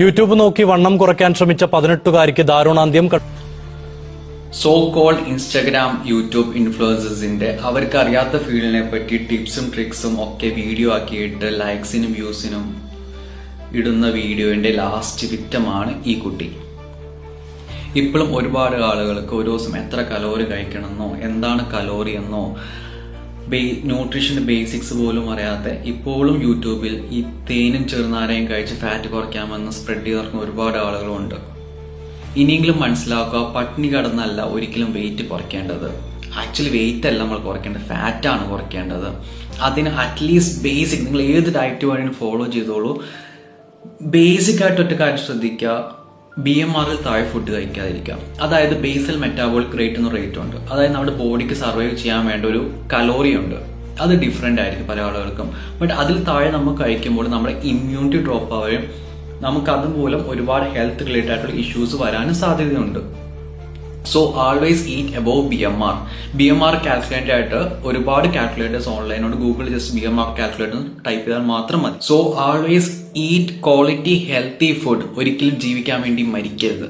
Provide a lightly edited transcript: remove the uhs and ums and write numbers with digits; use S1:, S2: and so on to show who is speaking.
S1: YouTube നോക്കി വണ്ണം കുറയ്ക്കാൻ ശ്രമിച്ച 18-കാരിക്ക് ദാരുണാന്ത്യം.
S2: സോ കോൾഡ് ഇൻസ്റ്റഗ്രാം യൂട്യൂബ് ഇൻഫ്ലുവൻസേഴ്സിന്റെ അവർക്ക് അറിയാത്ത ഫീൽഡിനെ പറ്റി ടിപ്സും ട്രിക്സും ഒക്കെ വീഡിയോ ആക്കിയിട്ട് ലൈക്സിനും വ്യൂസിനും ഇടുന്ന വീഡിയോന്റെ ലാസ്റ്റ് വിക്റ്റമാണ് ഈ കുട്ടി. ഇപ്പോഴും ഒരുപാട് ആളുകൾക്ക് ഒരു ദിവസം എത്ര കലോറി കഴിക്കണമെന്നോ എന്താണ് കലോറി എന്നോ ന്യൂട്രീഷന്റെ ബേസിക്സ് പോലും അറിയാത്ത ഇപ്പോഴും യൂട്യൂബിൽ ഈ തേനും ചെറുനാരയും കഴിച്ച് ഫാറ്റ് കുറയ്ക്കാമെന്ന് സ്പ്രെഡ് ചെയ്ത് നടക്കുന്ന ഒരുപാട് ആളുകളുണ്ട്. ഇനിയെങ്കിലും മനസ്സിലാക്കുക, പട്ടിണി കിടന്നല്ല ഒരിക്കലും വെയിറ്റ് കുറയ്ക്കേണ്ടത്. ആക്ച്വലി വെയിറ്റ് അല്ല നമ്മൾ കുറയ്ക്കേണ്ടത്, ഫാറ്റാണ് കുറയ്ക്കേണ്ടത്. അതിന് അറ്റ്ലീസ്റ്റ് ബേസിക് നിങ്ങൾ ഏത് ഡയറ്റ് വേണമെങ്കിലും ഫോളോ ചെയ്തോളൂ. ബേസിക് ആയിട്ട് ഒറ്റ കാര്യം ശ്രദ്ധിക്കുക, BMR താഴെ ഫുഡ് കഴിക്കാതിരിക്കുക. അതായത് ബേസൽ മെറ്റാബോളിക് റേറ്റ് എന്ന റേറ്റ് ഉണ്ട്. അതായത് നമ്മുടെ ബോഡിക്ക് സർവൈവ് ചെയ്യാൻ വേണ്ട ഒരു കലോറി ഉണ്ട്. അത് ഡിഫറെന്റ് ആയിരിക്കും പല ആളുകൾക്കും. ബട്ട് അതിൽ താഴെ നമ്മൾ കഴിക്കുമ്പോൾ നമ്മുടെ ഇമ്മ്യൂണിറ്റി ഡ്രോപ്പ് ആവുകയും നമുക്ക് അതുമൂലം ഒരുപാട് ഹെൽത്ത് റിലേറ്റഡ് ആയിട്ടുള്ള ഇഷ്യൂസ് വരാനും സാധ്യതയുണ്ട്. So always eat above BMR calculate ആയിട്ട് ഒരുപാട് കാൽക്കുലേറ്റേഴ്സ് ഓൺലൈനോട് ഗൂഗിളിൽ ജസ്റ്റ് BMR കാൽക്കുലേറ്റർ ടൈപ്പ് ചെയ്താൽ മാത്രം മതി. So always eat quality healthy food. ഒരിക്കലും ജീവിക്കാൻ വേണ്ടി മരിക്കരുത്.